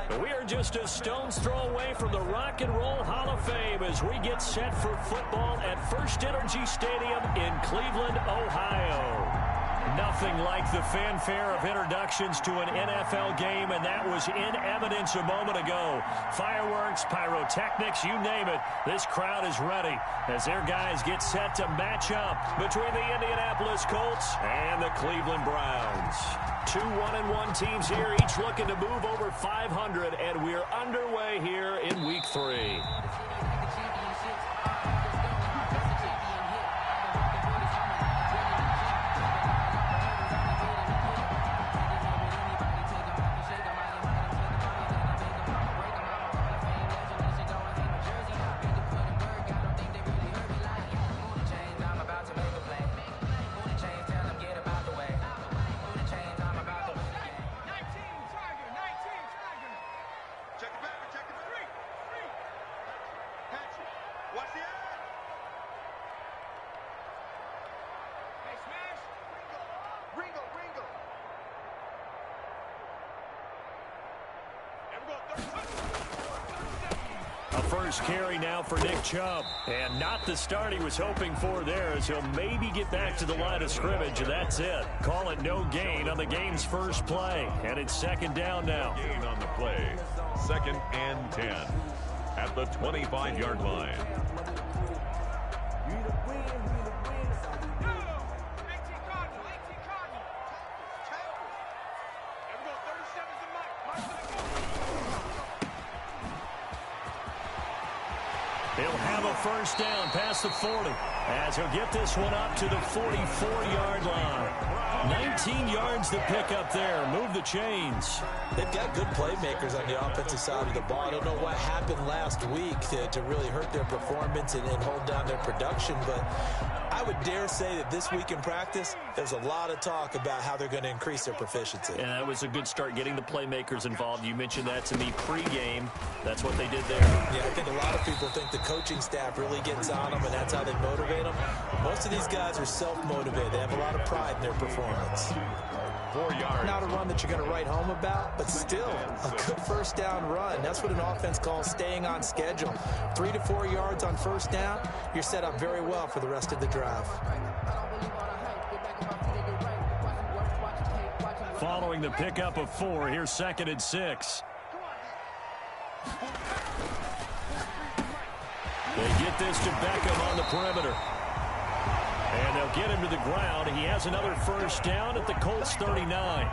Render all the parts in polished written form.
We are just a stone's throw away from the Rock and Roll Hall of Fame as we get set for football at First Energy Stadium in Cleveland, Ohio. Nothing like the fanfare of introductions to an NFL game, and that was in evidence a moment ago. Fireworks, pyrotechnics, you name it. This crowd is ready as their guys get set to match up between the Indianapolis Colts and the Cleveland Browns. Two 1-1 teams here, each looking to move over 500, and we're underway here in Week 3. A first carry now for Nick Chubb. And not the start he was hoping for there, as he'll maybe get back to the line of scrimmage, and that's it. Call it no gain on the game's first play. And it's second down now. Gain on the play. 2nd and 10 at the 25-yard line. He'll have a first down past the 40 as he'll get this one up to the 44-yard line. 19 yards to pick up there. Move the chains. They've got good playmakers on the offensive side of the ball. I don't know what happened last week to really hurt their performance and hold down their production, but I would dare say that this week in practice, there's a lot of talk about how they're going to increase their proficiency. And that was a good start, getting the playmakers involved. You mentioned that to me pregame. That's what they did there. Yeah, I think a lot of people think the coaching staff really gets on them, and that's how they motivate them. Most of these guys are self-motivated. They have a lot of pride in their performance. 4 yards. Not a run that you're going to write home about, but still a good first down run. That's what an offense calls staying on schedule. 3 to 4 yards on first down, you're set up very well for the rest of the drive. Following the pickup of 4, here's 2nd and 6. They get this to Beckham on the perimeter. And they'll get him to the ground. He has another first down at the Colts 39.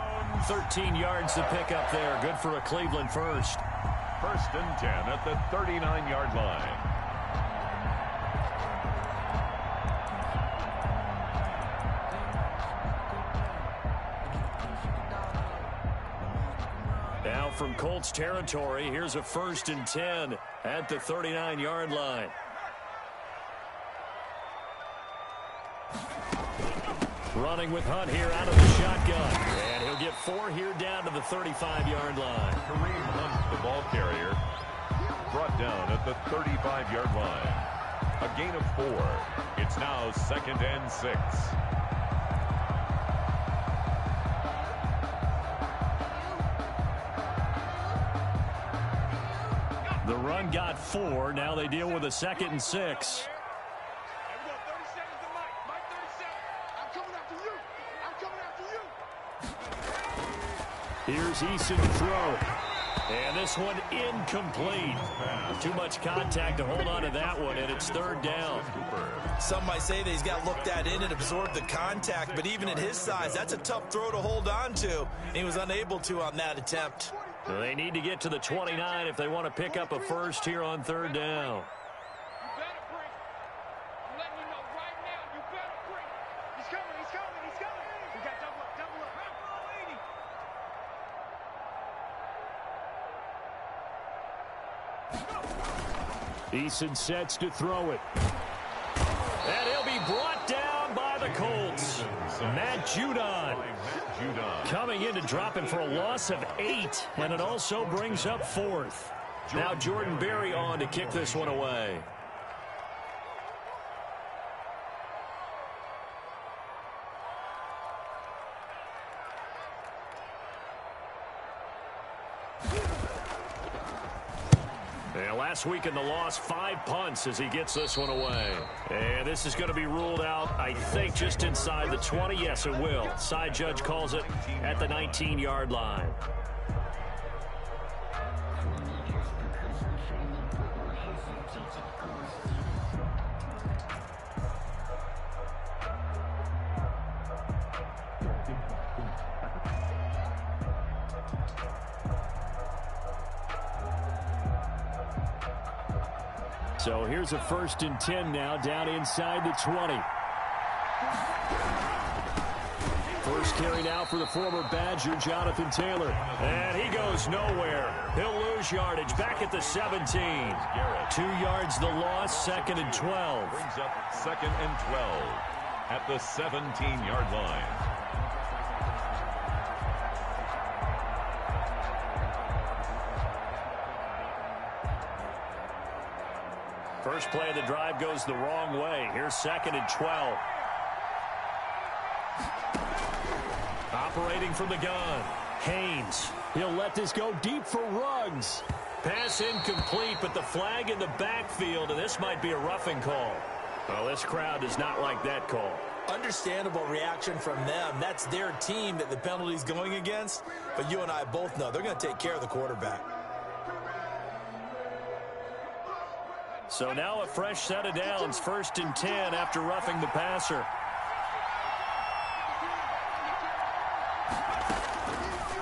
13 yards to pick up there. Good for a Cleveland first. 1st and 10 at the 39-yard line. Now from Colts territory, here's a 1st and 10 at the 39-yard line. Running with Hunt here out of the shotgun. And he'll get 4 here down to the 35-yard line. Kareem Hunt, the ball carrier, brought down at the 35-yard line. A gain of 4. It's now 2nd and 6. The run got 4. Now they deal with a 2nd and 6. Here's Eason to throw. And this one incomplete. Too much contact to hold on to that one, and it's 3rd down. Some might say that he's got looked at in and absorbed the contact, but even at his size, that's a tough throw to hold on to. And he was unable to on that attempt. They need to get to the 29 if they want to pick up a first here on 3rd down. Eason sets to throw it. And he'll be brought down by the Colts. Matt Judon coming in to drop him for a loss of 8. And it also brings up 4th. Now Jordan Berry on to kick this one away. And last week in the loss, 5 punts as he gets this one away. And this is going to be ruled out, I think, just inside the 20. Yes, it will. Side judge calls it at the 19-yard line. So here's a 1st and 10 now, down inside the 20. First carry now for the former Badger, Jonathan Taylor. And he goes nowhere. He'll lose yardage back at the 17. 2 yards the loss, 2nd and 12. Brings up 2nd and 12 at the 17-yard line. First play of the drive goes the wrong way. Here's 2nd and 12. Operating from the gun. Haynes. He'll let this go deep for Ruggs. Pass incomplete, but the flag in the backfield, and this might be a roughing call. Well, this crowd does not like that call. Understandable reaction from them. That's their team that the penalty's going against. But you and I both know they're going to take care of the quarterback. So now a fresh set of downs, 1st and 10 after roughing the passer.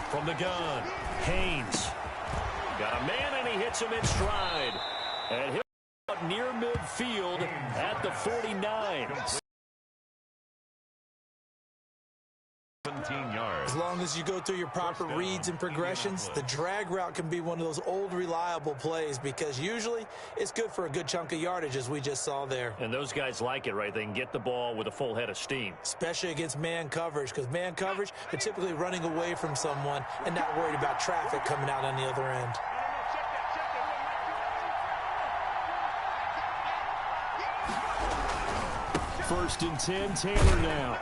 From the gun, Haynes. Got a man and he hits him in stride. And he'll be out near midfield at the 49. 17 yards. As long as you go through your proper reads and progressions, the drag route can be one of those old reliable plays because usually it's good for a good chunk of yardage as we just saw there. And those guys like it, right? They can get the ball with a full head of steam. Especially against man coverage because man coverage, they're typically running away from someone and not worried about traffic coming out on the other end. First and 10, Taylor now.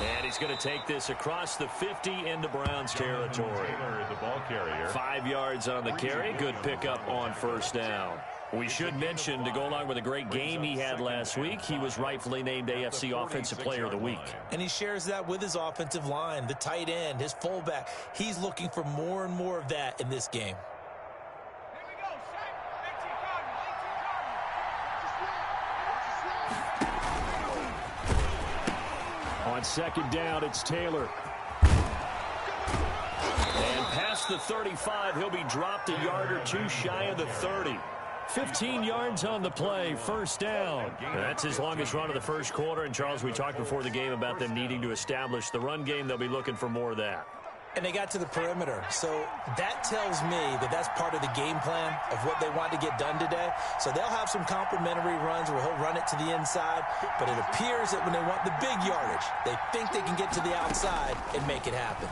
And he's going to take this across the 50 into Browns territory. Taylor, the ball carrier. 5 yards on the carry. Good pickup on 1st down. We should mention, to go along with a great game he had last week, he was rightfully named AFC Offensive Player of the Week. And he shares that with his offensive line, the tight end, his fullback. He's looking for more and more of that in this game. On 2nd down, it's Taylor. And past the 35, he'll be dropped a yard or 2 shy of the 30. 15 yards on the play, 1st down. That's his longest run of the first quarter. And, Charles, we talked before the game about them needing to establish the run game. They'll be looking for more of that. And they got to the perimeter. So that tells me that that's part of the game plan of what they want to get done today. So they'll have some complimentary runs where he'll run it to the inside. But it appears that when they want the big yardage, they think they can get to the outside and make it happen.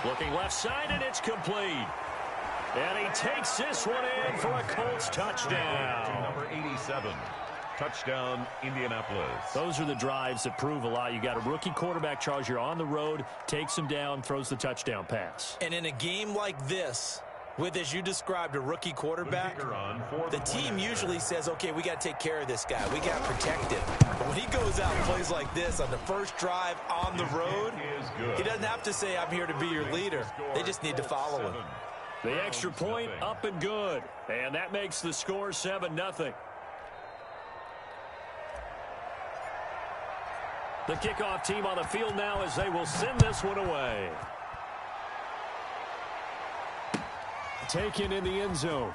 Looking left side, and it's complete. And he takes this one in for a Colts touchdown. Number 87. Touchdown, Indianapolis. Those are the drives that prove a lot. You got a rookie quarterback, Charles. You're on the road, takes him down, throws the touchdown pass. And in a game like this, with, as you described, a rookie quarterback, the team usually says, okay, we got to take care of this guy. We got to protect him. But when he goes out and plays like this on the first drive on the road, he doesn't have to say, I'm here to be your leader. They just need to follow him. The extra point up and good. And that makes the score 7-0. The kickoff team on the field now as they will send this one away. Taken in the end zone.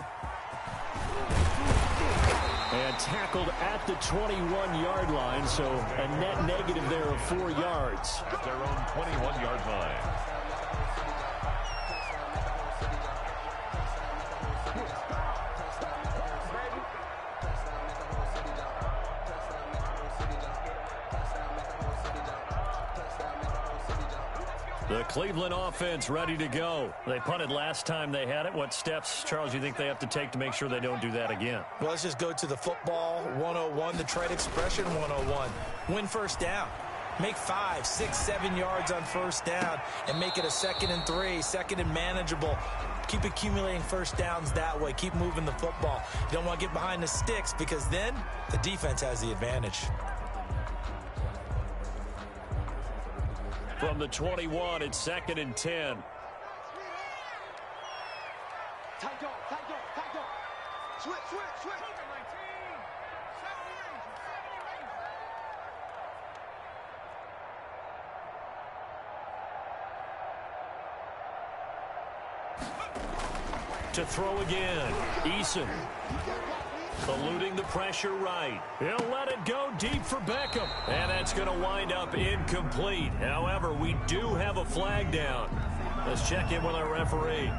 And tackled at the 21-yard line, so a net negative there of 4 yards. At their own 21-yard line. The Cleveland offense ready to go. They punted last time they had it. What steps, Charles, you think they have to take to make sure they don't do that again? Well, let's just go to the football 101, the trade expression 101. Win 1st down. Make 5, 6, 7 yards on first down and make it a 2nd and 3, 2nd and manageable. Keep accumulating first downs that way. Keep moving the football. You don't want to get behind the sticks because then the defense has the advantage. From the 21, it's 2nd and 10. Switch. To throw again. Eason. Eluding the pressure right. He'll let it go deep for Beckham. And that's going to wind up incomplete. However, we do have a flag down. Let's check in with our referee.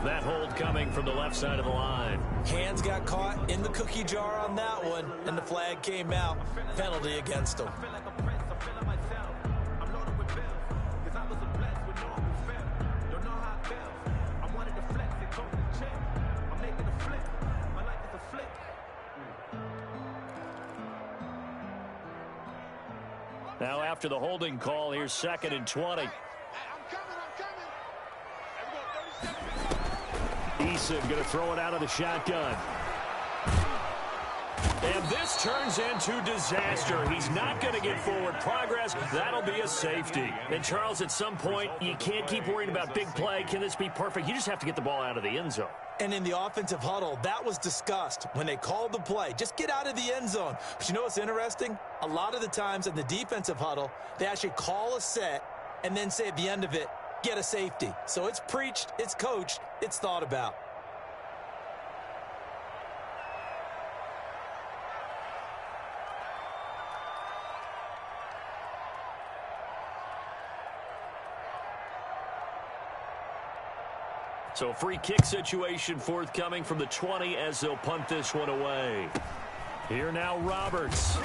That hold coming from the left side of the line. Hands got caught in the cookie jar on that one, and the flag came out. Penalty against him. Now after the holding call, here's 2nd and 20. I'm coming. Eason going to throw it out of the shotgun. And this turns into disaster. He's not going to get forward progress. That'll be a safety. And, Charles, at some point, you can't keep worrying about big play. Can this be perfect? You just have to get the ball out of the end zone. And in the offensive huddle, that was discussed when they called the play. Just get out of the end zone. But you know what's interesting? A lot of the times in the defensive huddle, they actually call a set and then say at the end of it, get a safety. So it's preached, it's coached, it's thought about. So free kick situation forthcoming from the 20 as they'll punt this one away. Here now Roberts.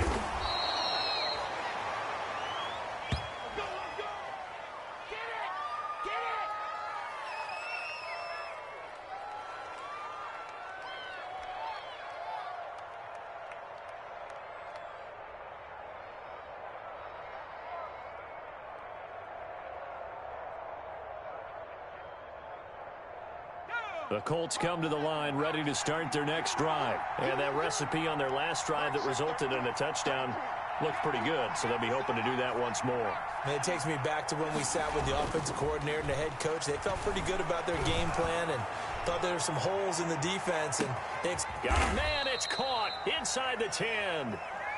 The Colts come to the line ready to start their next drive. And that recipe on their last drive that resulted in a touchdown looked pretty good, so they'll be hoping to do that once more. And it takes me back to when we sat with the offensive coordinator and the head coach. They felt pretty good about their game plan and thought there were some holes in the defense. And they got a man, it's caught inside the 10.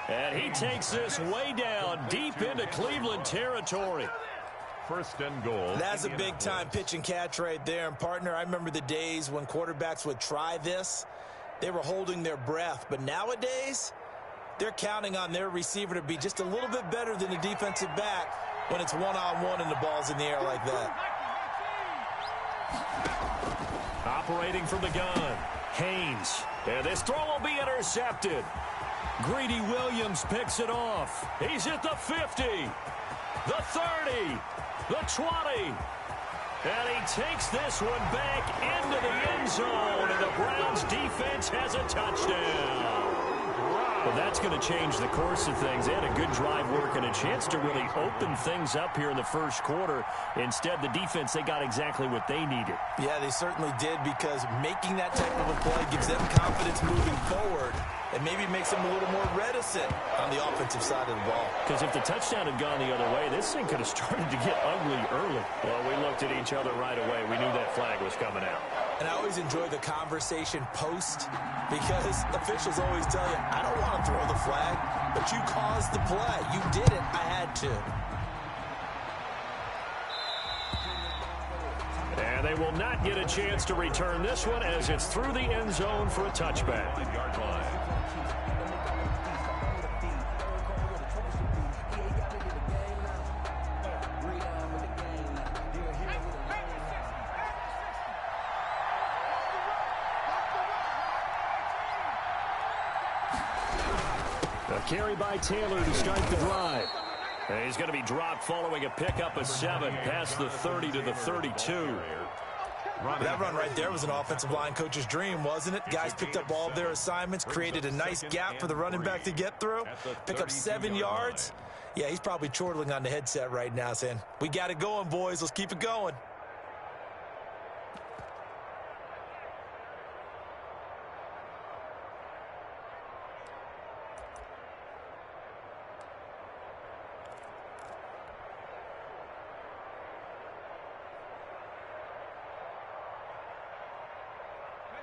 And he takes this way down deep into Cleveland territory. 1st and goal. That's a big-time pitch and catch right there. And, partner, I remember the days when quarterbacks would try this. They were holding their breath. But nowadays, they're counting on their receiver to be just a little bit better than the defensive back when it's one-on-one and the ball's in the air like that. Operating from the gun, Haynes. And this throw will be intercepted. Greedy Williams picks it off. He's at the 50, the 30. The 20. And he takes this one back into the end zone. And the Browns defense has a touchdown. Well, that's going to change the course of things. They had a good drive work and a chance to really open things up here in the first quarter. Instead, the defense, they got exactly what they needed. Yeah, they certainly did, because making that type of a play gives them confidence moving forward. And maybe makes them a little more reticent on the offensive side of the ball. Because if the touchdown had gone the other way, this thing could have started to get ugly early. Well, we looked at each other right away. We knew that flag was coming out. And I always enjoy the conversation post, because officials always tell you, I don't want to throw the flag, but you caused the play. You did it. I had to. And they will not get a chance to return this one as it's through the end zone for a touchback. 5-yard line. A carry by Taylor to start the drive. And he's going to be dropped following a pickup of 7 past the 30 to the 32. That run right there was an offensive line coach's dream, wasn't it? Guys picked up all of their assignments, created a nice gap for the running back to get through, pick up 7 yards. Yeah, he's probably chortling on the headset right now saying, we got it going, boys. Let's keep it going.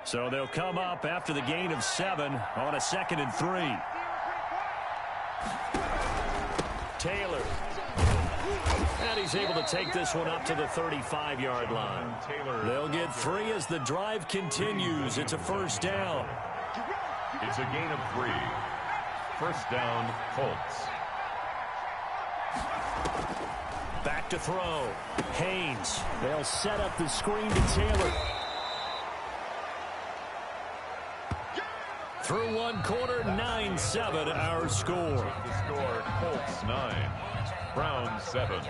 So they'll come up after the gain of 7 on a 2nd and 3. Taylor. And he's able to take this one up to the 35-yard line. They'll get 3 as the drive continues. It's a first down. It's a gain of 3. First down, Colts. Back to throw. Haynes. They'll set up the screen to Taylor. Through one quarter, 9-7 our score. The score, Colts 9, Browns 7.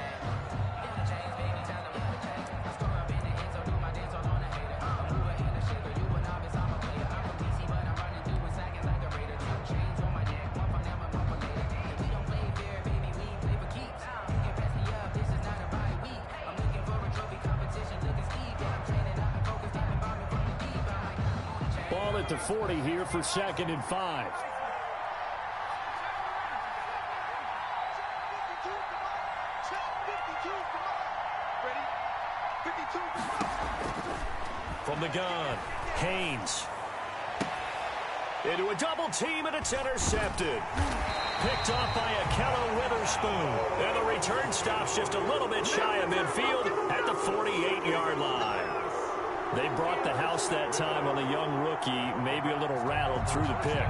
Ball at the 40 here for 2nd and 5. From the gun, Haynes. Into a double team, and it's intercepted. Picked off by Akello Witherspoon. And the return stops just a little bit shy of midfield at the 48-yard line. They brought the house that time on the young rookie, maybe a little rattled through the pick.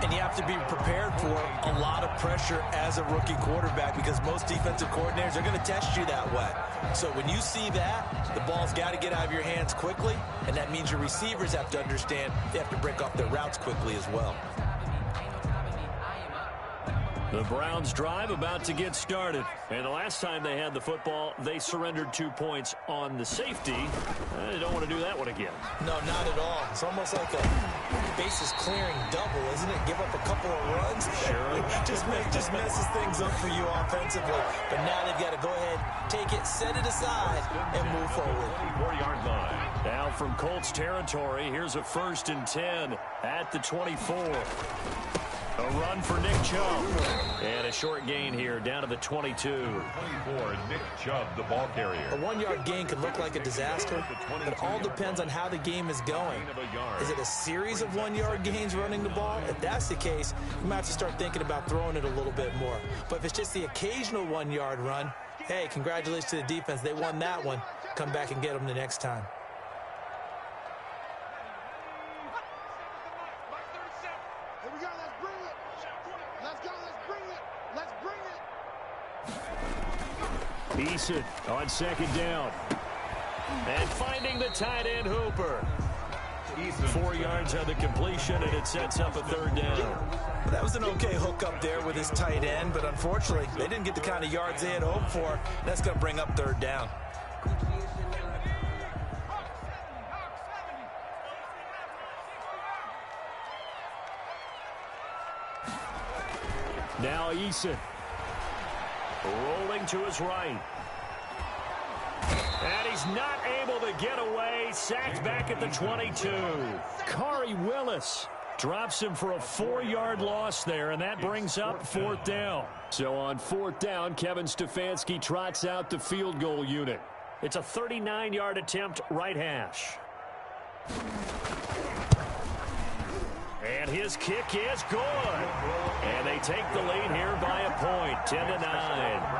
And you have to be prepared for a lot of pressure as a rookie quarterback because most defensive coordinators are going to test you that way. So when you see that, the ball's got to get out of your hands quickly, and that means your receivers have to understand they have to break off their routes quickly as well. The Browns drive about to get started. And the last time they had the football, they surrendered 2 points on the safety. They don't want to do that one again. No, not at all. It's almost like a bases clearing double, isn't it? Give up a couple of runs. Sure. just messes things up for you offensively. But now they've got to go ahead, take it, set it aside, and move forward. 24-yard line. Now from Colts territory, here's a 1st and 10 at the 24. A run for Nick Chubb. And a short gain here down to the 22. 24, Nick Chubb, the ball carrier. A 1-yard gain can look like a disaster, but it all depends on how the game is going. Is it a series of 1-yard gains running the ball? If that's the case, you might have to start thinking about throwing it a little bit more. But if it's just the occasional 1-yard run, hey, congratulations to the defense. They won that one. Come back and get them the next time. Eason on 2nd down. And finding the tight end Hooper. 4 yards on the completion, and it sets up a 3rd down. That was an okay hook up there with his tight end, but unfortunately, they didn't get the kind of yards they had hoped for. That's going to bring up 3rd down. Now Eason. Rolling to his right. And he's not able to get away. Sacked back at the 22. Khari Willis drops him for a 4-yard loss there, and that brings up 4th down. So on 4th down, Kevin Stefanski trots out the field goal unit. It's a 39-yard attempt, right hash. And his kick is good. And they take the lead here by a point, 10-9.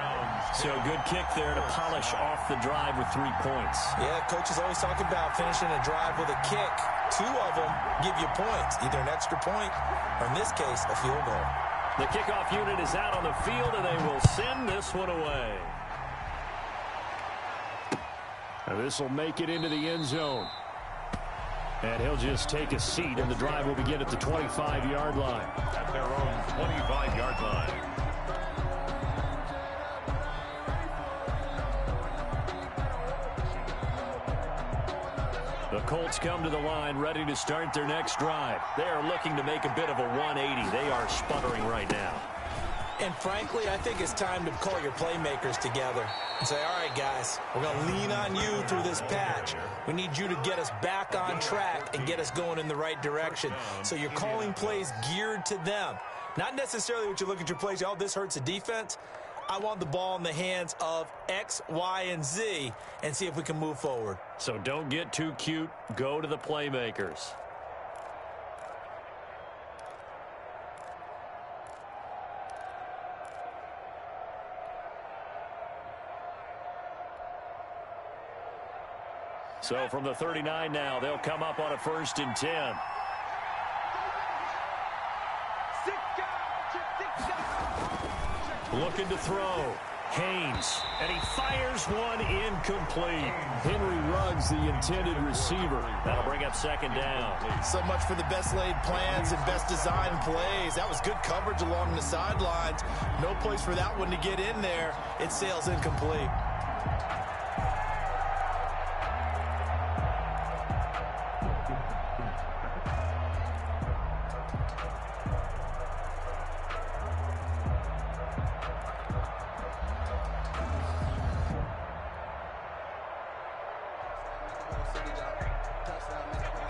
So good kick there to polish off the drive with 3 points. Yeah, coaches always talk about finishing a drive with a kick. 2 of them give you points, either an extra point or, in this case, a field goal. The kickoff unit is out on the field, and they will send this one away. And this will make it into the end zone. And he'll just take a seat, and the drive will begin at the 25-yard line. At their own 25-yard line. The Colts come to the line ready to start their next drive. They are looking to make a bit of a 180. They are sputtering right now. And frankly, I think it's time to call your playmakers together and say, all right, guys, we're going to lean on you through this patch. We need you to get us back on track and get us going in the right direction. So you're calling plays geared to them. Not necessarily what you look at your plays, oh, this hurts the defense. I want the ball in the hands of X, Y, and Z and see if we can move forward. So don't get too cute. Go to the playmakers. So from the 39 now, they'll come up on a 1st and 10. Looking to throw. Haynes, and he fires one incomplete. Henry Ruggs, the intended receiver. That'll bring up 2nd down. So much for the best laid plans and best designed plays. That was good coverage along the sidelines. No place for that one to get in there. It sails incomplete.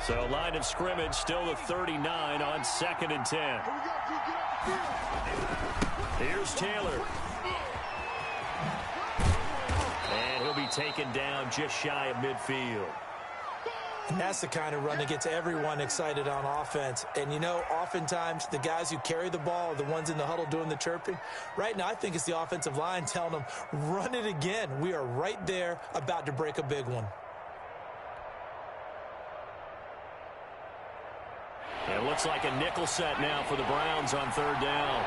So line of scrimmage still the 39 on 2nd and 10. Here's Taylor. And he'll be taken down just shy of midfield. And that's the kind of run that gets everyone excited on offense. And, you know, oftentimes the guys who carry the ball are the ones in the huddle doing the chirping. Right now, I think it's the offensive line telling them, run it again. We are right there about to break a big one. It looks like a nickel set now for the Browns on 3rd down.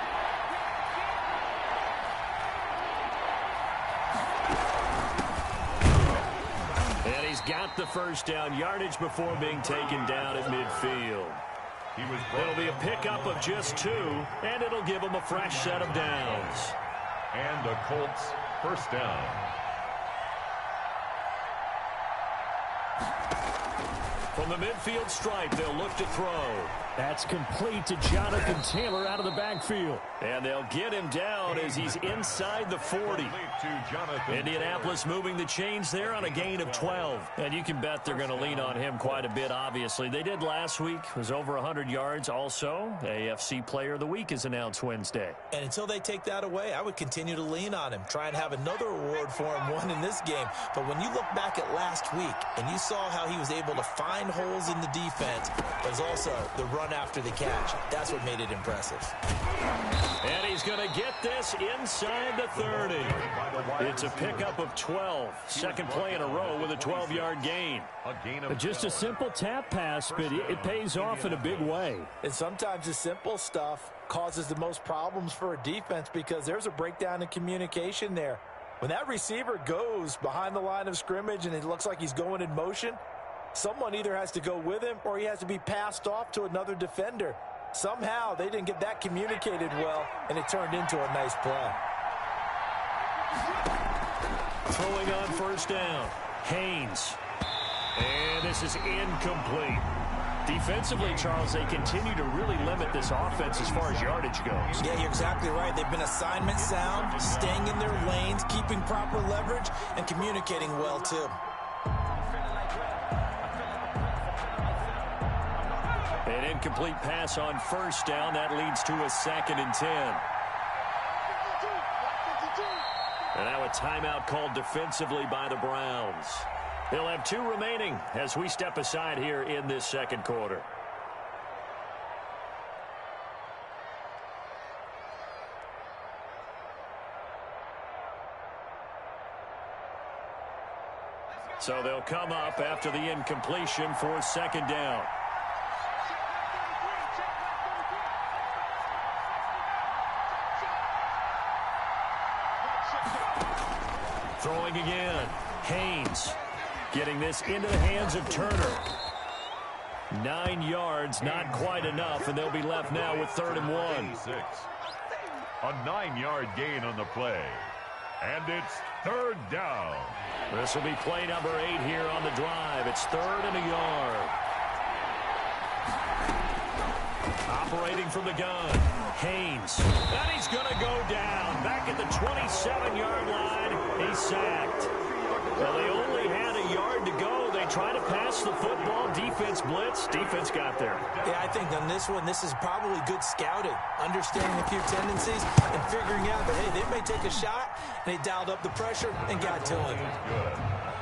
And he's got the 1st down, yardage before being taken down at midfield. It'll be a pickup of just 2, and it'll give him a fresh set of downs. And the Colts 1st down. From the midfield stripe, they'll look to throw. That's complete to Jonathan Taylor out of the backfield. And they'll get him down as he's inside the 40. Indianapolis moving the chains there on a gain of 12. And you can bet they're going to lean on him quite a bit, obviously. They did last week. It was over 100 yards also. AFC Player of the Week is announced Wednesday. And until they take that away, I would continue to lean on him. Try and have another award for him, one in this game. But when you look back at last week and you saw how he was able to find holes in the defense, but was also the run after the catch. That's what made it impressive. And he's going to get this inside the 30. It's a pickup of 12. 2nd play in a row with a 12-yard gain. Just a simple tap pass, but it pays off in a big way. And sometimes the simple stuff causes the most problems for a defense because there's a breakdown in communication there. When that receiver goes behind the line of scrimmage and it looks like he's going in motion, someone either has to go with him or he has to be passed off to another defender. Somehow they didn't get that communicated well, and it turned into a nice play. Throwing on 1st down. Haynes. And this is incomplete. Defensively, Charles, they continue to really limit this offense as far as yardage goes. Yeah, you're exactly right. They've been assignment sound, staying in their lanes, keeping proper leverage, and communicating well, too. An incomplete pass on 1st down. That leads to a 2nd and 10. And now a timeout called defensively by the Browns. They'll have 2 remaining as we step aside here in this 2nd quarter. So they'll come up after the incompletion for 2nd down. Throwing again. Haynes getting this into the hands of Turner. 9 yards, not quite enough, and they'll be left now with 3rd and 1. A 9-yard gain on the play. And it's 3rd down. This will be play number 8 here on the drive. It's 3rd and a yard. Operating from the gun, Haynes. And he's going to go down. Back at the 27-yard line, he's sacked. Well, they only had a yard to go. They try to pass the football. Defense blitz. Defense got there. Yeah, I think on this one, this is probably good scouting, understanding a few tendencies, and figuring out that, hey, they may take a shot, and they dialed up the pressure and got to him.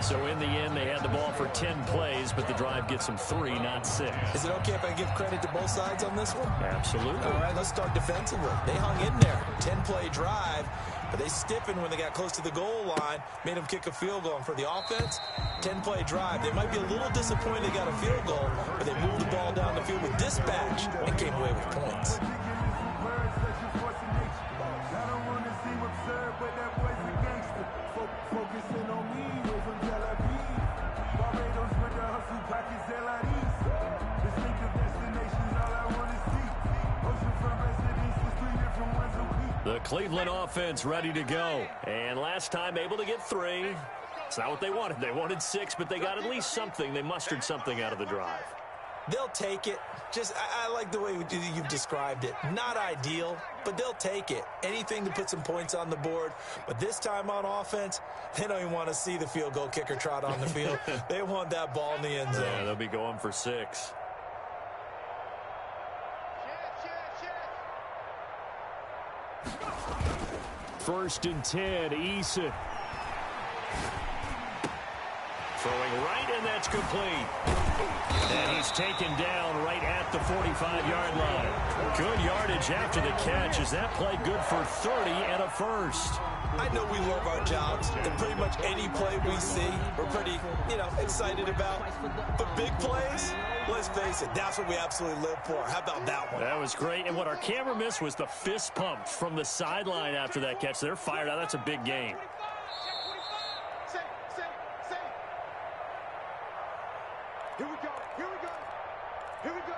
So in the end, they had the ball for 10 plays, but the drive gets them 3, not 6. Is it okay if I give credit to both sides on this one? Absolutely. All right, let's start defensively. They hung in there. 10-play drive, but they stiffened when they got close to the goal line, made them kick a field goal. And for the offense, 10-play drive. They might be a little disappointed they got a field goal, but they moved the ball down the field with dispatch and came away with points. The Cleveland offense ready to go. And last time able to get 3. It's not what they wanted. They wanted 6, but they got at least something. They mustered something out of the drive. They'll take it. I like the way you've described it. Not ideal, but they'll take it. Anything to put some points on the board. But this time on offense, they don't even want to see the field goal kicker trot on the field. They want that ball in the end zone. Yeah, they'll be going for 6. First and 10, Eason. Throwing right, and that's complete. And he's taken down right at the 45-yard line. Good yardage after the catch. Is that play good for 30 and a first? I know we love our jobs, and pretty much any play we see, we're pretty, excited about. But big plays, let's face it, that's what we absolutely live for. How about that one? That was great. And what our camera missed was the fist pump from the sideline after that catch. They're fired out. That's a big game. Here we go. Here we go. Here we go.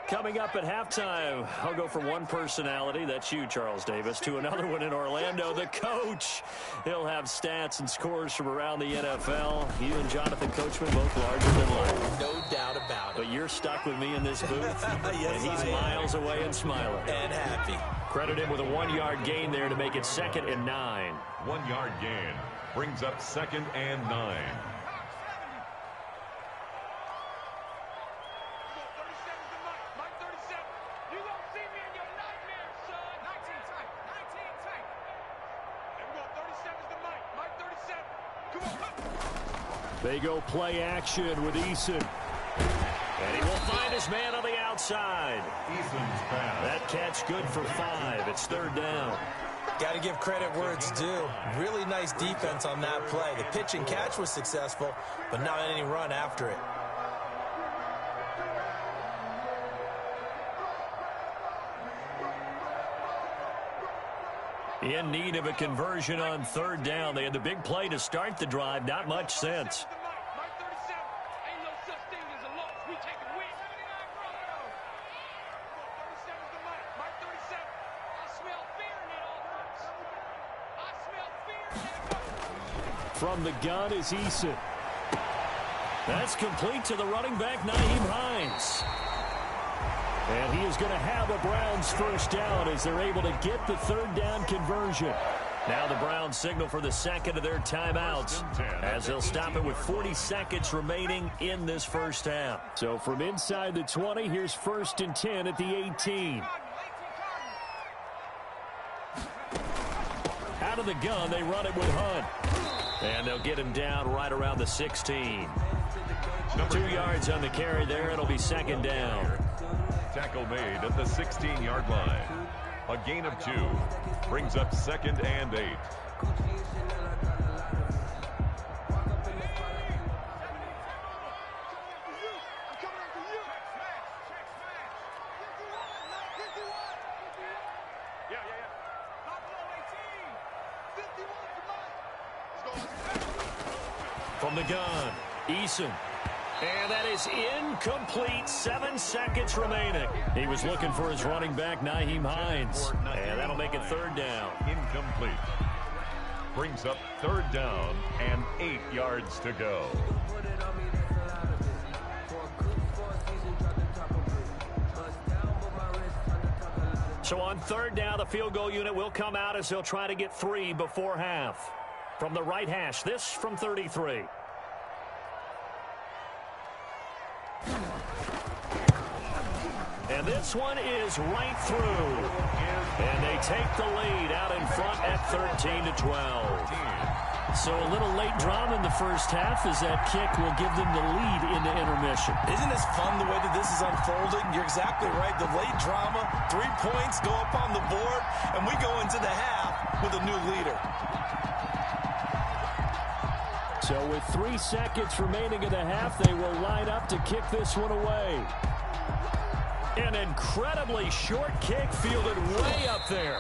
Coming up at halftime, I'll go from one personality, that's you, Charles Davis, to another one in Orlando, the coach. He'll have stats and scores from around the NFL. You and Jonathan Coachman both larger than life. No doubt about it. But you're stuck with me in this booth, Yes, and he's miles away and smiling. And happy. Credit him with a 1-yard gain there to make it 2nd and 9. 1-yard gain brings up 2nd and 9. They go play action with Eason. And he will find his man on the outside. Eason's pass. That catch good for 5. It's 3rd down. Got to give credit where it's due. Really nice defense on that play. The pitch and catch was successful, but not any run after it. In need of a conversion on 3rd down. They had the big play to start the drive. Not much sense. From the gun is Eason. That's complete to the running back, Nyheim Hines. And he is going to have a Browns first down as they're able to get the 3rd down conversion. Now the Browns signal for the 2nd of their timeouts as they'll stop it with 40 seconds remaining in this first half. So from inside the 20, here's 1st and 10 at the 18. Out of the gun, they run it with Hunt. And they'll get him down right around the 16. 2 yards on the carry there. It'll be 2nd down. Tackle made at the 16-yard line. A gain of 2 brings up 2nd and 8. From the gun, Eason. And that is incomplete. 7 seconds remaining. He was looking for his running back, Nyheim Hines. And that'll make it 3rd down. Incomplete. Brings up 3rd down and 8 yards to go. So on 3rd down, the field goal unit will come out as they'll try to get 3 before half. From the right hash, this from 33. And this one is right through. And they take the lead out in front at 13-12. So a little late drama in the first half as that kick will give them the lead into intermission. Isn't this fun the way that this is unfolding? You're exactly right. The late drama, 3 points go up on the board, and we go into the half with a new leader. So with 3 seconds remaining in the half, they will line up to kick this one away. An incredibly short kick fielded way up there.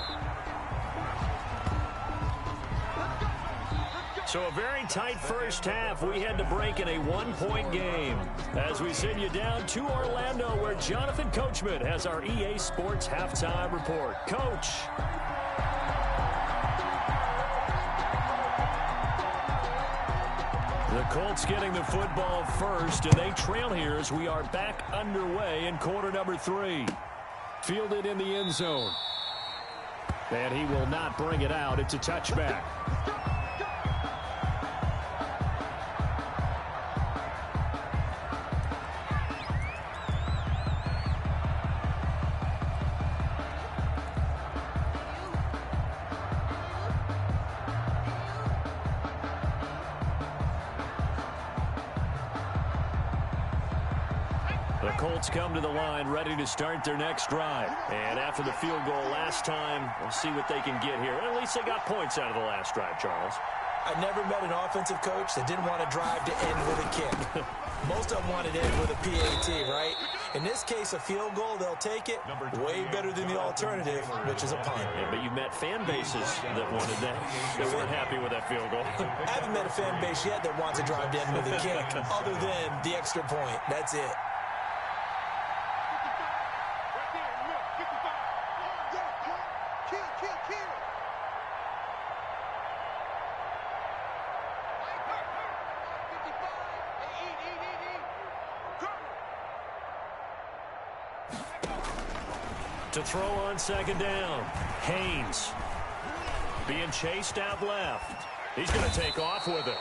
So a very tight first half. We had to break in a 1-point game. As we send you down to Orlando, where Jonathan Coachman has our EA Sports Halftime Report. Coach. The Colts getting the football first, and they trail here as we are back underway in quarter number 3. Fielded in the end zone. And he will not bring it out. It's a touchback. Colts come to the line ready to start their next drive. And after the field goal last time, we'll see what they can get here. At least they got points out of the last drive, Charles. I never met an offensive coach that didn't want to drive to end with a kick. Most of them wanted to end with a PAT, right? In this case, a field goal, they'll take it. Way better than the alternative, which is a punt. Yeah, but you've met fan bases that wanted that. They weren't happy with that field goal. I haven't met a fan base yet that wants to drive to end with a kick, other than the extra point. That's it. To throw on 2nd down, Haynes being chased out left. He's going to take off with it.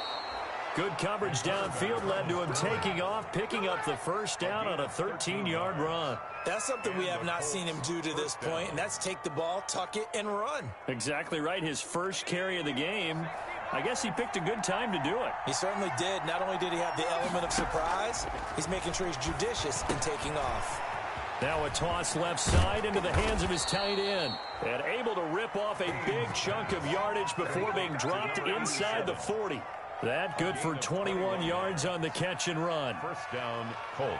Good coverage downfield led to him taking off, picking up the 1st down on a 13-yard run. That's something we have not seen him do to this point, and that's take the ball, tuck it, and run. Exactly right. His first carry of the game. I guess he picked a good time to do it. He certainly did. Not only did he have the element of surprise, he's making sure he's judicious in taking off. Now a toss left side into the hands of his tight end. And able to rip off a big chunk of yardage before being dropped inside the 40. That good for 21 yards on the catch and run. 1st down, Colts.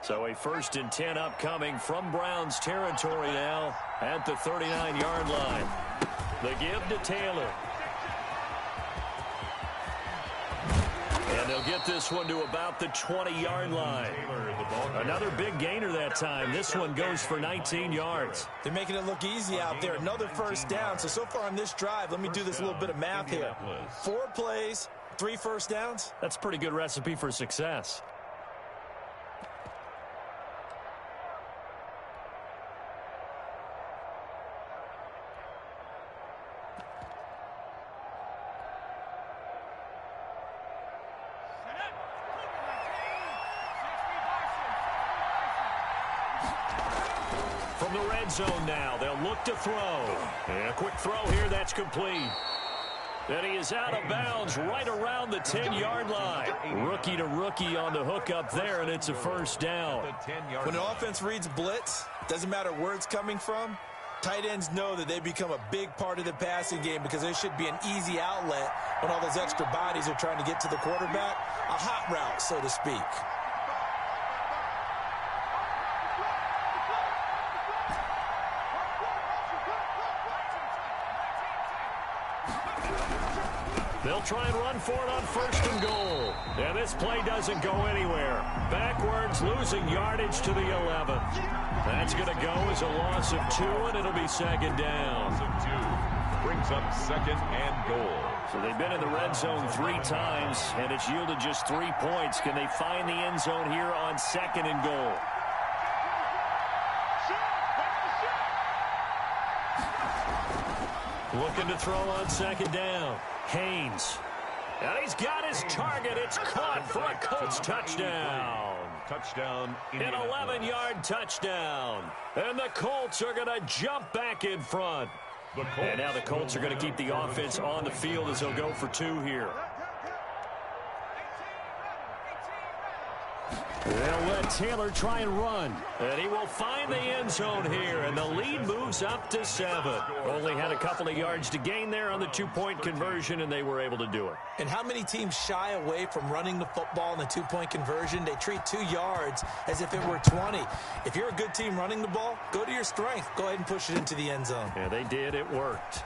So a 1st and 10 upcoming from Browns territory now at the 39-yard line. The give to Taylor. And they'll get this one to about the 20-yard line. Another big gainer that time. This one goes for 19 yards. They're making it look easy out there. Another 1st down. So far on this drive, let me do this little bit of math here. 4 plays, 3 1st downs. That's a pretty good recipe for success. From the red zone now, they'll look to throw. And a quick throw here, that's complete. And he is out of bounds right around the 10-yard line. Rookie to rookie on the hook up there, and it's a 1st down. When an offense reads blitz, doesn't matter where it's coming from, Tight ends know that they become a big part of the passing game because there should be an easy outlet when all those extra bodies are trying to get to the quarterback. A hot route, so to speak. They'll try and run for it on 1st and goal. And this play doesn't go anywhere. Backwards, losing yardage to the 11. That's going to go as a loss of 2, and it'll be 2nd down. Loss of 2 brings up 2nd and goal. So they've been in the red zone 3 times, and it's yielded just 3 points. Can they find the end zone here on 2nd and goal? Looking to throw on 2nd down. Haynes. And he's got his target. It's caught for a Colts touchdown. Touchdown. An 11-yard touchdown. And the Colts are going to jump back in front. And now the Colts are going to keep the offense on the field as they'll go for 2 here. They'll let Taylor try and run. And he will find the end zone here. And the lead moves up to 7. Only had a couple of yards to gain there on the 2-point conversion, and they were able to do it. And how many teams shy away from running the football in the 2-point conversion? They treat 2 yards as if it were 20. If you're a good team running the ball, go to your strength. Go ahead and push it into the end zone. Yeah, they did. It worked.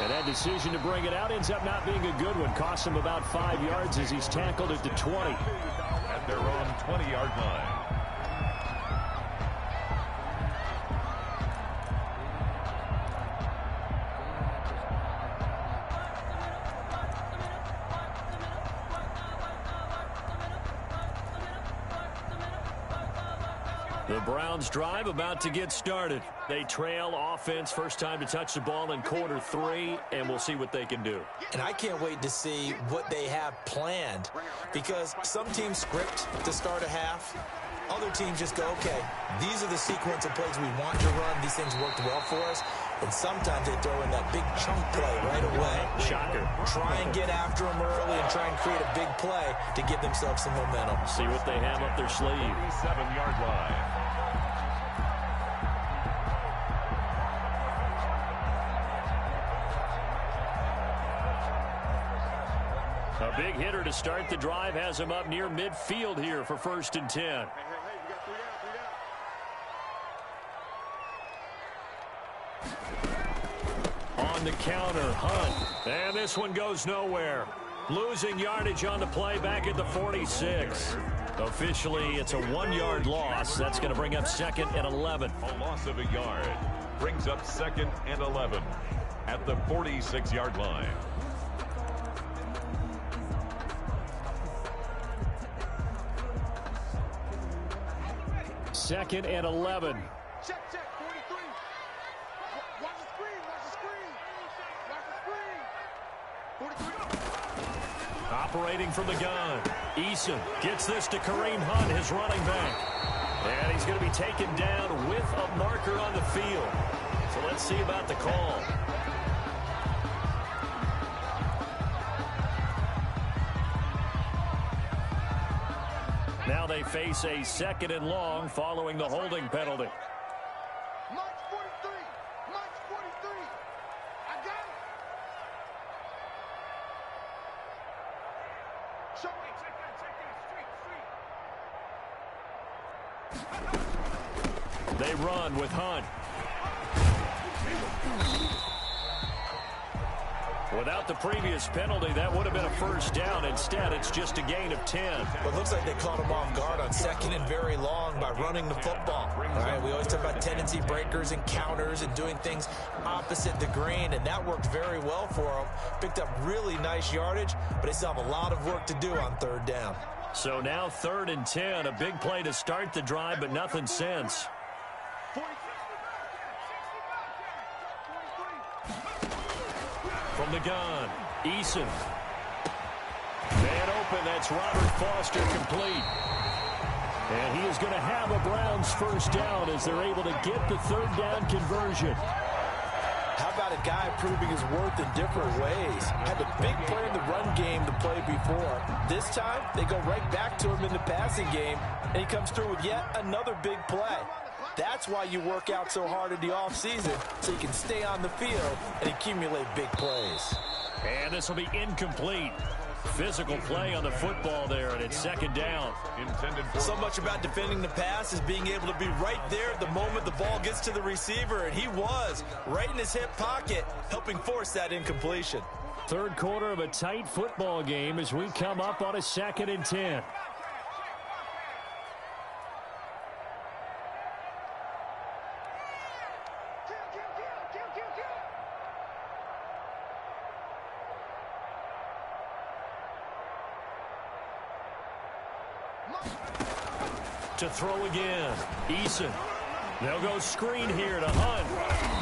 And that decision to bring it out ends up not being a good one. Costs him about 5 yards as he's tackled at the 20. At their own 20-yard line. The Browns drive about to get started. They trail offense, first time to touch the ball in quarter 3, and we'll see what they can do. And I can't wait to see what they have planned, because some teams script to start a half. Other teams just go, okay, these are the sequence of plays we want to run. These things worked well for us. And sometimes they throw in that big chunk play right away. Shocker. Try and get after them early and try and create a big play to give themselves some momentum. See what they have up their sleeve. 7-yard line. A big hitter to start the drive has him up near midfield here for 1st and 10. Hey, you got 3 down. On the counter, Hunt. And this one goes nowhere. Losing yardage on the play back at the 46. Officially, it's a 1-yard loss. That's going to bring up 2nd and 11. A loss of a yard brings up 2nd and 11 at the 46-yard line. Second and 11. Check, 43. Watch the screen, watch the screen. Watch the screen. 43. Operating from the gun. Eason gets this to Kareem Hunt, his running back. And he's going to be taken down with a marker on the field. So let's see about the call. Now they face a 2nd and long following the holding penalty. March 43. March 43. I got it. They run with Hunt. Without the previous penalty, that would have been a 1st down. Instead, it's just a gain of 10. But it looks like they caught him off guard on 2nd and very long by running the football. All right, we always talk about tendency breakers and counters and doing things opposite the grain, and that worked very well for them. Picked up really nice yardage, but they still have a lot of work to do on 3rd down. So now 3rd and 10, a big play to start the drive, but nothing since. From the gun, Eason. Man open, that's Robert Foster complete. And he is going to have a Browns 1st down as they're able to get the 3rd down conversion. How about a guy proving his worth in different ways? Had a big play in the run game the play before. This time, they go right back to him in the passing game, and he comes through with yet another big play. That's why you work out so hard in the offseason, so you can stay on the field and accumulate big plays. And this will be incomplete. Physical play on the football there, and it's second down. So much about defending the pass is being able to be right there at the moment the ball gets to the receiver, and he was right in his hip pocket, helping force that incompletion. Third quarter of a tight football game as we come up on a 2nd and 10. To throw again, Eason. They'll go screen here to Hunt.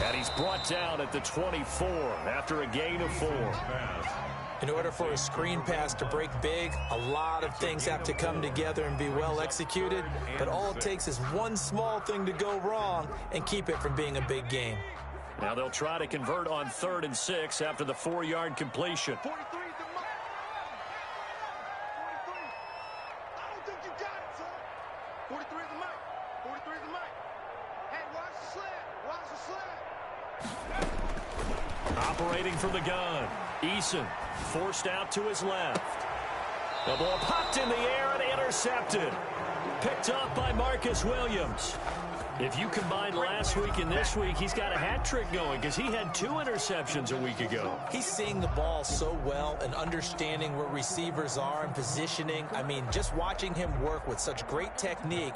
And he's brought down at the 24 after a gain of 4. In order for a screen pass to break big, a lot of things have to come together and be well executed. But all it takes is one small thing to go wrong and keep it from being a big game. Now they'll try to convert on 3rd and 6 after the 4-yard completion. 43 is the mark. 43. I don't think you got it, son. 43 is the mark. 43 is the mark. Hey, watch the sled. Watch the sled. Operating from the gun. Eason forced out to his left. The ball popped in the air and intercepted. Picked up by Marcus Williams. If you combine last week and this week, he's got a hat trick going because he had 2 interceptions a week ago. He's seeing the ball so well and understanding where receivers are and positioning. I mean, just watching him work with such great technique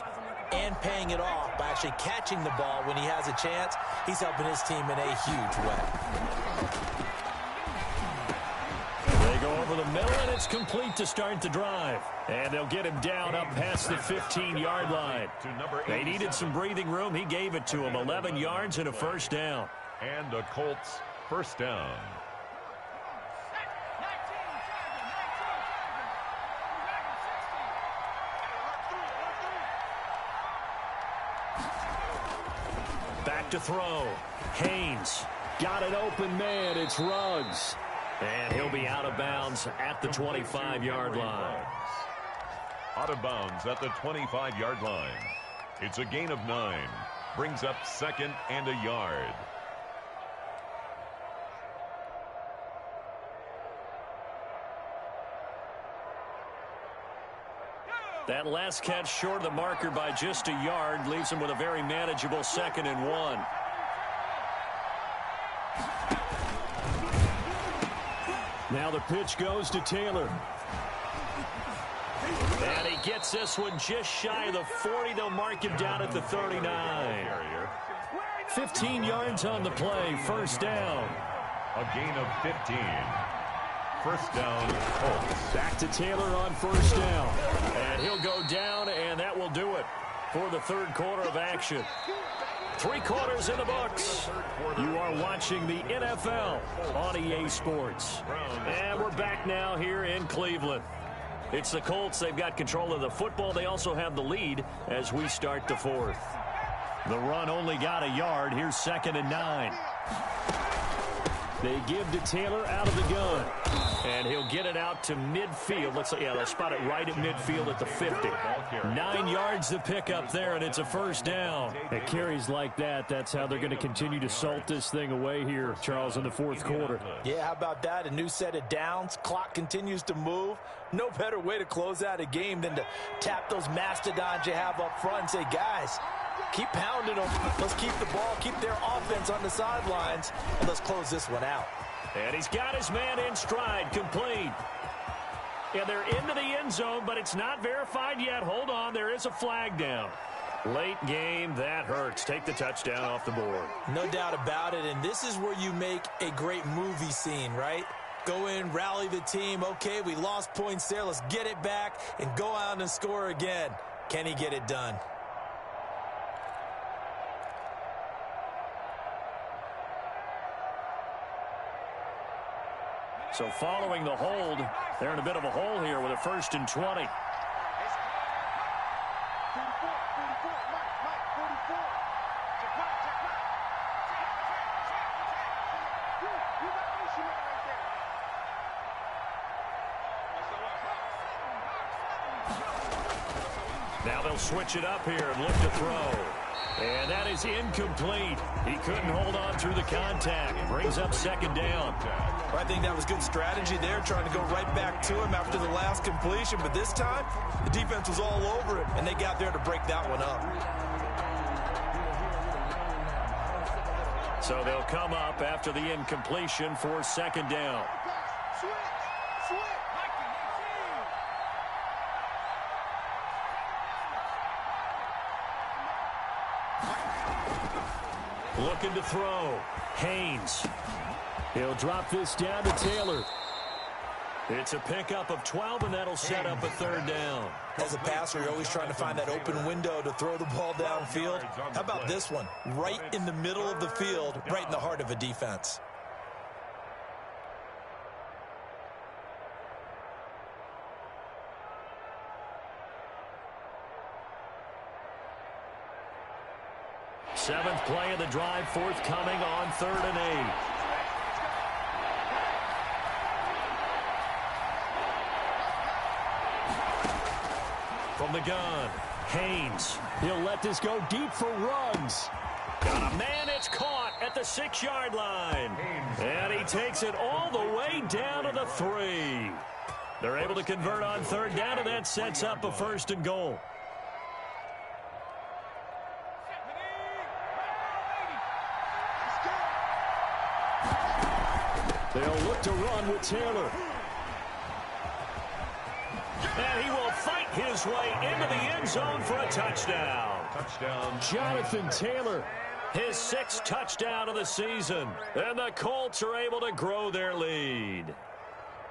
and paying it off by actually catching the ball when he has a chance, he's helping his team in a huge way. They go over the middle, and it's complete to start the drive. And they'll get him down up past the 15-yard line. They needed some breathing room. He gave it to him. 11 yards and a first down. And the Colts first down. Back to throw. Haynes got an open man. It's Ruggs. And he'll be out of bounds at the 25-yard line. Out of bounds at the 25-yard line. It's a gain of 9. Brings up 2nd and a yard. That last catch short of the marker by just a yard leaves him with a very manageable 2nd and 1. Now the pitch goes to Taylor. And he gets this one just shy of the 40. They'll mark him down at the 39. 15 yards on the play. First down. A gain of 15. First down, Colts. Back to Taylor on first down. And he'll go down, and that will do it for the third quarter of action. 3 quarters in the books. You are watching the NFL on EA Sports. And we're back now here in Cleveland. It's the Colts. They've got control of the football. They also have the lead as we start the 4th. The run only got a yard. Here's 2nd and 9. They give to Taylor out of the gun. And he'll get it out to midfield. They'll spot it right at midfield at the 50. 9 yards to pick up there, and it's a first down. At carries like that, that's how they're going to continue to salt this thing away here, Charles, in the 4th quarter. Yeah, how about that? A new set of downs. Clock continues to move. No better way to close out a game than to tap those mastodons you have up front and say, guys, keep pounding them. Let's keep the ball, keep their offense on the sidelines, and let's close this one out. And he's got his man in stride, complete. Yeah, they're into the end zone, but it's not verified yet. Hold on, there is a flag down. Late game, that hurts. Take the touchdown off the board. No doubt about it, and this is where you make a great movie scene, right? Go in, rally the team. Okay, we lost points there. Let's get it back and go out and score again. Can he get it done? So following the hold, they're in a bit of a hole here with a 1st and 20. 44, Mike, 44. Check right. You got an issue right there. Now they'll switch it up here and look to throw. And that is incomplete. He couldn't hold on through the contact. Brings up second down. I think that was good strategy there, trying to go right back to him after the last completion. But this time, the defense was all over it, and they got there to break that one up. So they'll come up after the incompletion for second down. Looking to throw. Haynes. He'll drop this down to Taylor. It's a pickup of 12, and that'll set up a third down. As a passer, you're always trying to find that open window to throw the ball downfield. How about this one? Right in the middle of the field, right in the heart of a defense. Seventh play of the drive forthcoming on 3rd and 8. From the gun, Haynes. He'll let this go deep for Ruggs. Got a man, it's caught at the 6-yard line. And he takes it all the way down to the 3. They're able to convert on 3rd down, and that sets up a 1st and goal. They'll look to run with Taylor. And he will fight his way into the end zone for a touchdown. Jonathan Taylor, his 6th touchdown of the season. And the Colts are able to grow their lead.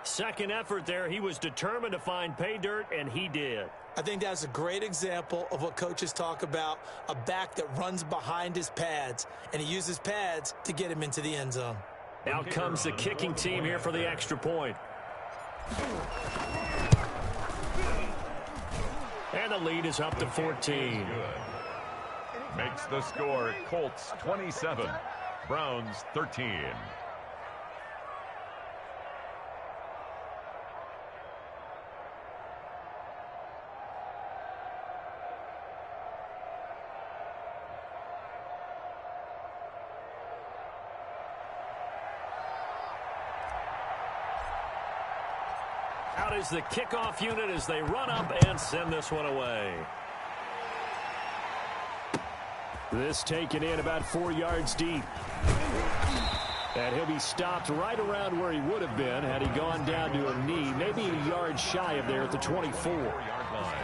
Second effort there, he was determined to find pay dirt, and he did. I think that's a great example of what coaches talk about, a back that runs behind his pads, and he uses pads to get him into the end zone. Out comes the kicking team here for the extra point. And the lead is up to 14. Makes the score Colts 27, Browns 13. Out is the kickoff unit as they run up and send this one away. This taken in about 4 yards deep. And he'll be stopped right around where he would have been had he gone down to a knee, maybe a yard shy of there at the 24-yard line.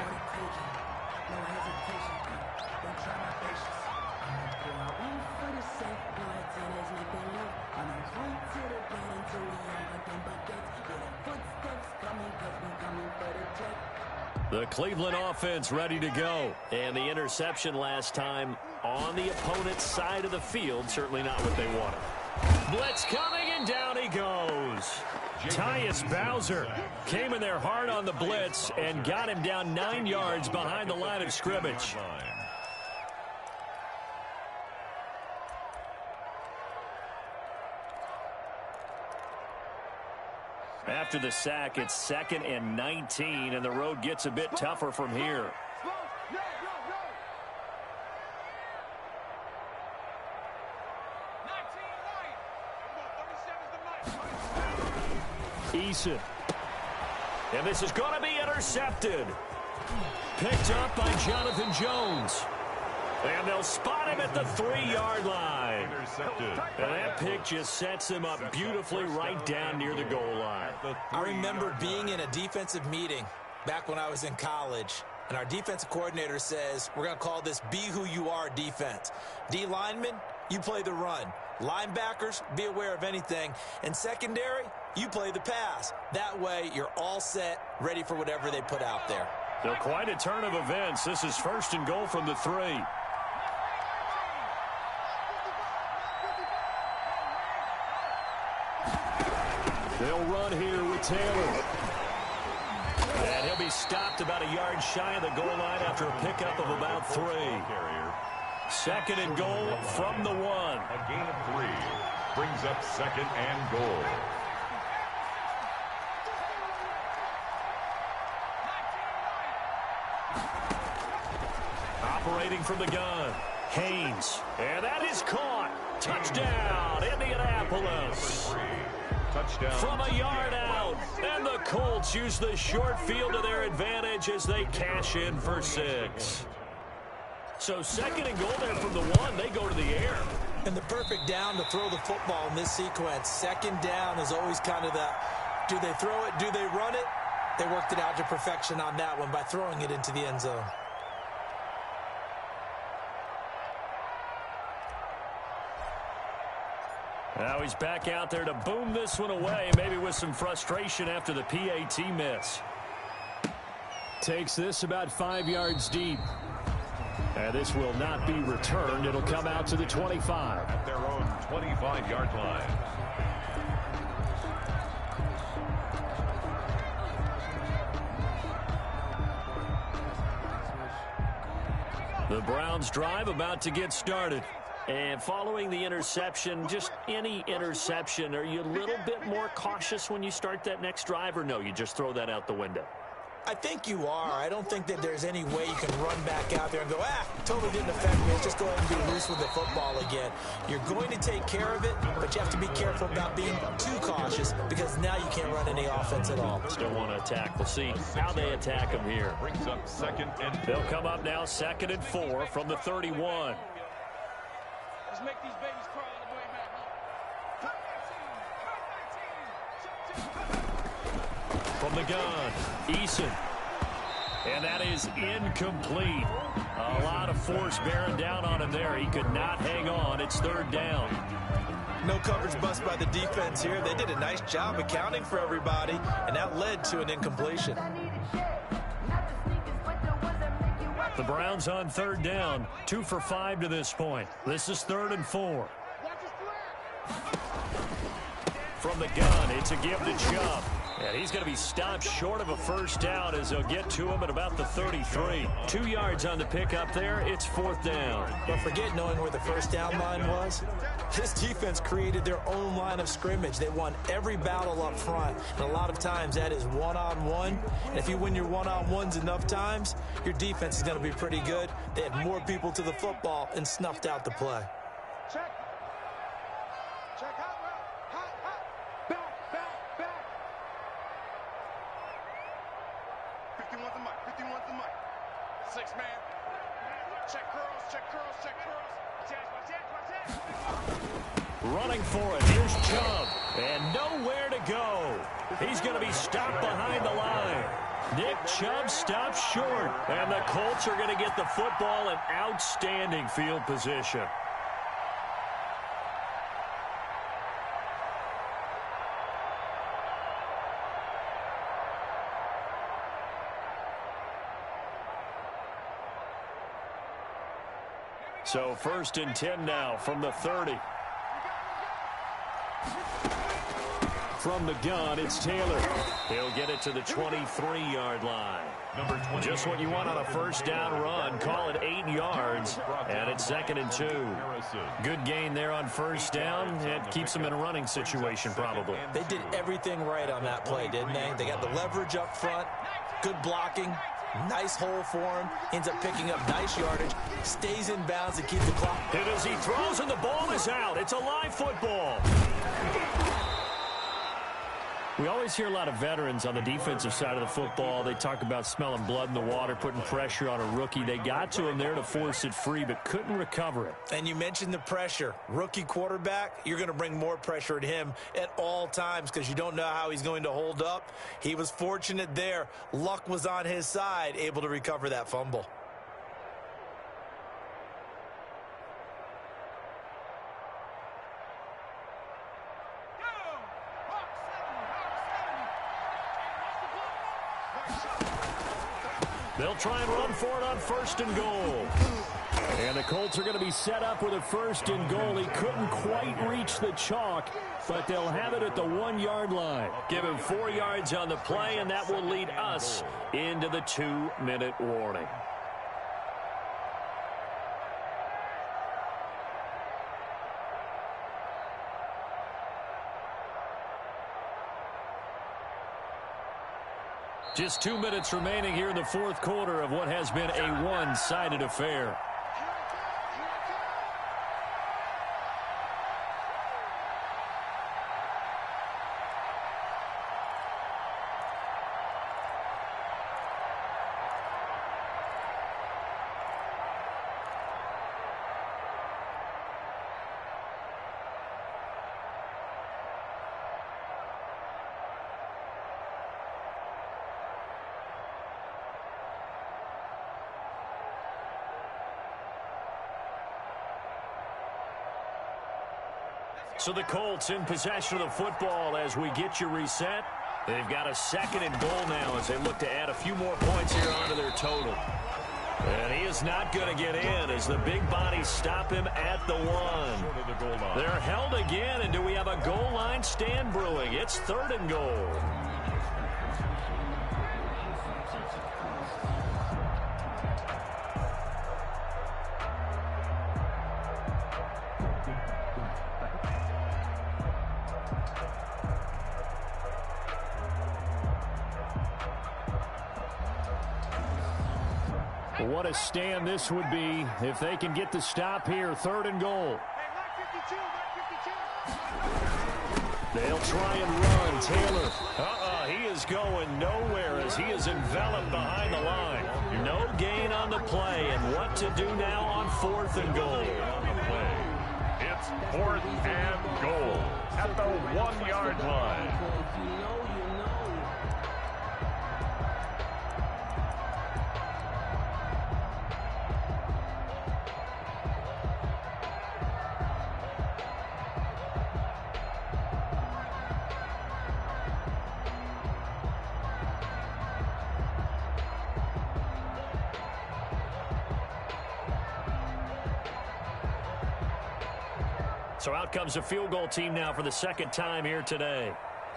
The Cleveland offense ready to go. And the interception last time on the opponent's side of the field, certainly not what they wanted. Blitz coming, and down he goes. Tyus Bowser came in there hard on the blitz and got him down 9 yards behind the line of scrimmage. After the sack, it's 2nd and 19, and the road gets a bit tougher from here. Eason. And this is going to be intercepted. Picked up by Jonathan Jones. And they'll spot him at the 3-yard line. Intercepted. And that pick just sets him up beautifully right down near the goal line. I remember being in a defensive meeting back when I was in college, and our defensive coordinator says, we're going to call this Be Who You Are defense. D linemen, you play the run. Linebackers, be aware of anything. And secondary, you play the pass. That way, you're all set, ready for whatever they put out there. So quite a turn of events. This is 1st and goal from the 3. They'll run here with Taylor. And he'll be stopped about a yard shy of the goal line after a pickup of about 3. 2nd and goal from the 1. A gain of 3 brings up 2nd and goal. Operating from the gun. Haynes. And that is caught. Touchdown, Indianapolis. Touchdown. From a yard out. And the Colts use the short field to their advantage as they cash in for 6. So second and goal there from the 1. They go to the air. And the perfect down to throw the football in this sequence. Second down is always kind of the, do they throw it, do they run it? They worked it out to perfection on that one by throwing it into the end zone. Now he's back out there to boom this one away, maybe with some frustration after the PAT miss. Takes this about 5 yards deep. And this will not be returned. It'll come out to the 25. At their own 25-yard line. The Browns drive about to get started. And following the interception, just any interception, are you a little bit more cautious when you start that next drive, or no, you just throw that out the window? I think you are. I don't think that there's any way you can run back out there and go, totally didn't affect me. Let's just go ahead and be loose with the football again. You're going to take care of it, but you have to be careful about being too cautious because now you can't run any offense at all. Still want to attack. We'll see how they attack them here. Brings up second and 4. They'll come up now 2nd and 4 from the 31. Let's make these babies cry on the way back. From the gun, Eason. And that is incomplete. A lot of force bearing down on him there. He could not hang on. It's 3rd down. No coverage bust by the defense here. They did a nice job accounting for everybody, and that led to an incompletion. The Browns on 3rd down, 2 for 5 to this point. This is 3rd and 4. From the gun, it's a give to Chubb. And he's going to be stopped short of a 1st down as they'll get to him at about the 33. 2 yards on the pickup there. It's 4th down. But forget knowing where the 1st down line was. This defense created their own line of scrimmage. They won every battle up front. And a lot of times that is one-on-one. And if you win your one-on-ones enough times, your defense is going to be pretty good. They had more people to the football and snuffed out the play. Check. Check hot route. Hot. Back. 51's the mic. 51's the mic. 6 man. Check curls. Running for it. Here's Chubb. And nowhere to go. He's going to be stopped behind the line. Nick Chubb stops short. And the Colts are going to get the football in outstanding field position. So 1st and 10 now from the 30. From the gun, it's Taylor. He'll get it to the 23-yard line. Just what you want on a 1st down run. Call it 8 yards, and it's 2nd and 2. Good gain there on 1st down. It keeps them in a running situation, probably. They did everything right on that play, didn't they? They got the leverage up front, good blocking, nice hole for him, ends up picking up nice yardage, stays in bounds to keep the clock. And as he throws and the ball is out, it's a live football. We always hear a lot of veterans on the defensive side of the football. They talk about smelling blood in the water, putting pressure on a rookie. They got to him there to force it free, but couldn't recover it. And you mentioned the pressure. Rookie quarterback, you're going to bring more pressure at him at all times because you don't know how he's going to hold up. He was fortunate there. Luck was on his side, able to recover that fumble. They'll try and run for it on 1st and goal. And the Colts are going to be set up with a 1st and goal. He couldn't quite reach the chalk, but they'll have it at the 1-yard line. Give him 4 yards on the play, and that will lead us into the 2-minute warning. Just 2 minutes remaining here in the 4th quarter of what has been a one-sided affair. So the Colts in possession of the football as we get you reset. They've got a 2nd and goal now as they look to add a few more points here onto their total. And he is not going to get in as the big bodies stop him at the 1. They're held again, and do we have a goal line stand brewing? It's 3rd and goal. What a stand this would be if they can get the stop here. 3rd and goal. They'll try and run. Taylor. He is going nowhere as he is enveloped behind the line. No gain on the play. And what to do now on 4th and goal. It's 4th and goal at the 1-yard line. So out comes a field goal team now for the 2nd time here today.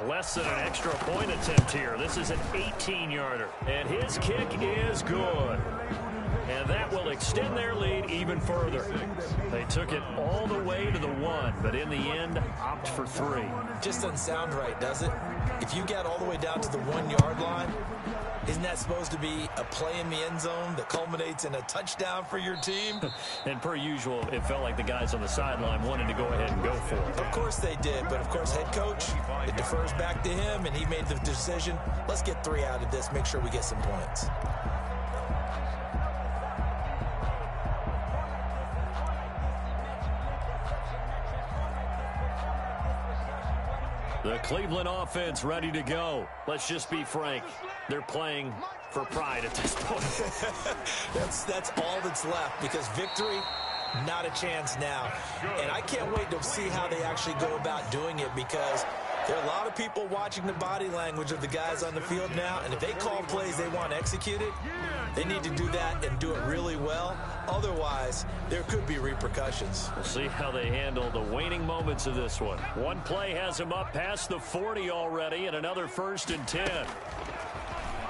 Less than an extra point attempt here. This is an 18-yarder. And his kick is good. And that will extend their lead even further. They took it all the way to the 1, but in the end, opt for 3. Just doesn't sound right, does it? If you get all the way down to the 1-yard line, isn't that supposed to be a play in the end zone that culminates in a touchdown for your team? And per usual, it felt like the guys on the sideline wanted to go ahead and go for it. Of course they did, but of course head coach, it defers back to him, and he made the decision, let's get 3 out of this, make sure we get some points. The Cleveland offense ready to go. Let's just be frank. They're playing for pride at this point. That's all that's left because victory, not a chance now. And I can't wait to see how they actually go about doing it because there are a lot of people watching the body language of the guys on the field now. And if they call plays they want executed, they need to do that and do it really well. Otherwise, there could be repercussions. We'll see how they handle the waning moments of this one. One play has him up past the 40 already, and another 1st and 10.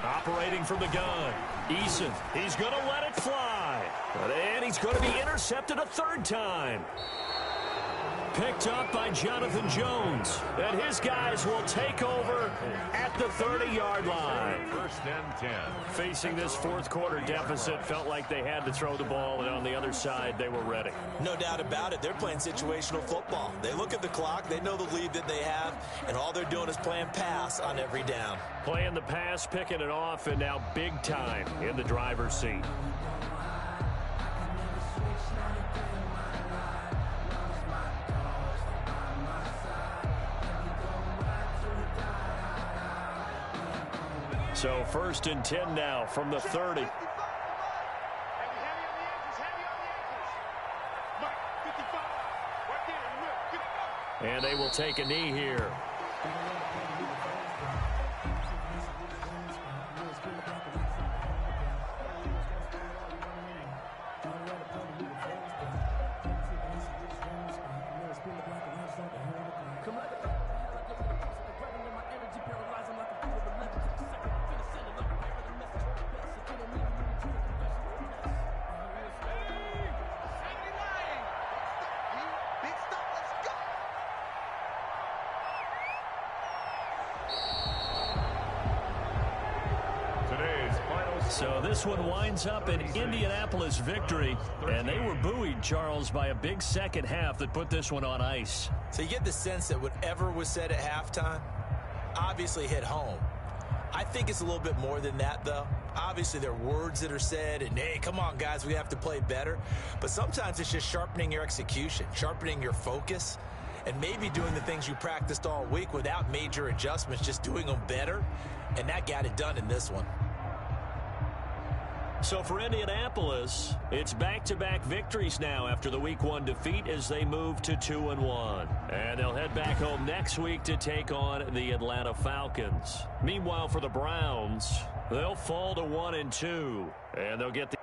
Operating from the gun. Eason, he's going to let it fly. And he's going to be intercepted a 3rd time. Picked up by Jonathan Jones. And his guys will take over at the 30-yard line. 1st and 10. Facing this 4th quarter deficit, felt like they had to throw the ball, and on the other side, they were ready. No doubt about it. They're playing situational football. They look at the clock, they know the lead that they have, and all they're doing is playing pass on every down. Playing the pass, picking it off, and now big time in the driver's seat. So 1st and 10 now from the 30. And they will take a knee here. So this one winds up an Indianapolis victory, and they were buoyed, Charles, by a big second half that put this one on ice. So you get the sense that whatever was said at halftime obviously hit home. I think it's a little bit more than that, though. Obviously, there are words that are said, and, hey, come on, guys, we have to play better. But sometimes it's just sharpening your execution, sharpening your focus, and maybe doing the things you practiced all week without major adjustments, just doing them better, and that got it done in this one. So for Indianapolis, it's back-to-back victories now after the Week 1 defeat as they move to 2-1. And they'll head back home next week to take on the Atlanta Falcons. Meanwhile, for the Browns, they'll fall to 1-2, and they'll get the